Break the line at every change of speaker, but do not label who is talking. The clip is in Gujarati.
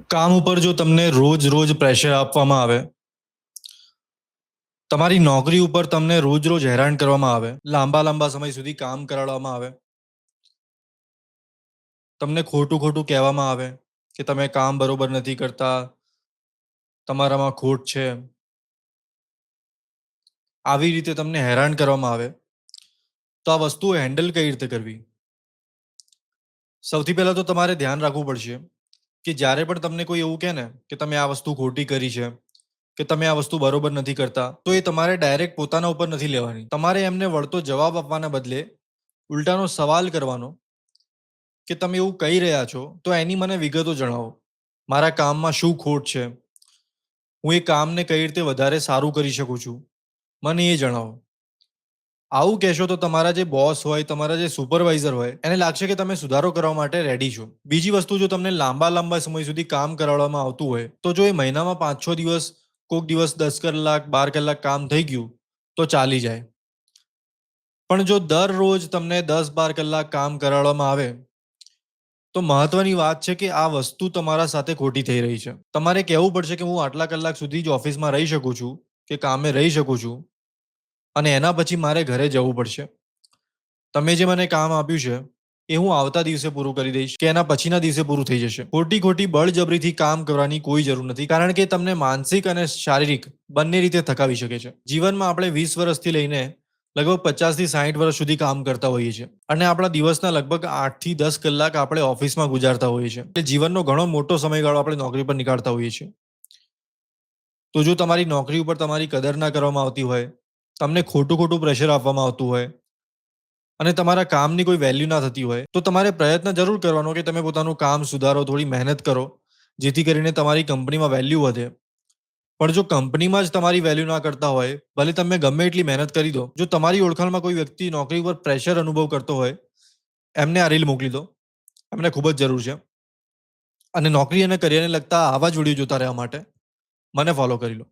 કામ ઉપર જો તમને રોજ રોજ પ્રેશર આપવામાં આવે, તમારી નોકરી ઉપર તમને રોજ રોજ હેરાન કરવામાં આવે, લાંબા લાંબા સમય સુધી કામ કરાવવામાં આવે, તમને ખોટું ખોટું કહેવામાં આવે કે તમે કામ બરોબર નથી કરતા, તમારામાં ખોટ છે, આવી રીતે તમને હેરાન કરવામાં આવે, તો આ વસ્તુઓ હેન્ડલ કઈ રીતે કરવી? સૌથી પહેલા તો તમારે ધ્યાન રાખવું પડશે કે જ્યારે પણ તમને કોઈ એવું કહે ને કે તમે આ વસ્તુ ખોટી કરી છે, કે તમે આ વસ્તુ બરોબર નથી કરતા, તો એ તમારે ડાયરેક્ટ પોતાના ઉપર નથી લેવાની. તમારે એમને વળતો જવાબ આપવાના બદલે ઉલટાનો સવાલ કરવાનો કે તમે એવું કહી રહ્યા છો તો એની મને વિગતો જણાવો. મારા કામમાં શું ખોટ છે? હું એ કામને કઈ રીતે વધારે સારું કરી શકું છું, મને એ જણાવો. આવું કહેશો તો તમારા જે બોસ હોય, તમારા જે સુપરવાઇઝર હોય, એને લાગશે કે તમે સુધારો કરવા માટે રેડી છો. બીજી વસ્તુ, જો તમને લાંબા લાંબા સમય સુધી કામ કરાવવામાં આવતું હોય, તો જો એ મહિનામાં 5-6 દિવસ, કોઈક દિવસ 10 કલાક 12 કલાક કામ થઈ ગયું તો ચાલી જાય. પણ જો દરરોજ તમને 10-12 કલાક કામ કરાવવામાં આવે, તો મહત્વની વાત છે કે આ વસ્તુ તમારા સાથે ખોટી થઈ રહી છે. તમારે કહેવું પડશે કે હું આટલા કલાક સુધી જ ઓફિસમાં રહી શકું છું, કે કામે રહી શકું છું, અને એના પછી મારે ઘરે જવું પડશે. તમે જે મને કામ આપ્યું છે એ હું આવતા દિવસે પૂરું કરી દઈશ, કે એના પછીના દિવસે પૂરું થઈ જશે. ખોટી ખોટી બળજબરીથી કામ કરવાની કોઈ જરૂર નથી, કારણ કે તમને માનસિક અને શારીરિક બંને રીતે થકાવી શકે છે. જીવનમાં આપણે 20 વર્ષથી લઈને લગભગ 50 થી 60 વર્ષ સુધી કામ કરતા હોઈએ છીએ, અને આપણા દિવસના લગભગ 8 થી 10 કલાક આપણે ઓફિસમાં ગુજારતા હોઈએ છીએ. એટલે જીવનનો ઘણો મોટો સમયગાળો આપણે નોકરી પર નીકાળતા હોઈએ છીએ. તો જો તમારી નોકરી ઉપર તમારી કદર ના કરવામાં આવતી હોય, તમને ખોટું ખોટું પ્રેશર આપવામાં આવતું હોય, અને તમારા કામની કોઈ વેલ્યુ ના થતી હોય, તો તમારે પ્રયત્ન જરૂર કરવાનો કે તમે પોતાનું કામ સુધારો, થોડી મહેનત કરો, જેથી કરીને તમારી કંપનીમાં વેલ્યુ વધે. પણ જો કંપનીમાં જ તમારી વેલ્યુ ના કરતા હોય, ભલે તમે ગમે એટલી મહેનત કરી દો, જો તમારી ઓળખાણમાં કોઈ વ્યક્તિ નોકરી પર પ્રેશર અનુભવ કરતો હોય, એમને આ રીલ મોકલી દો. એમને ખૂબ જ જરૂર છે. અને નોકરી અને કરિયરને લગતા આવા જ વિડીયો જોતા રહેવા માટે મને ફોલો કરી લો.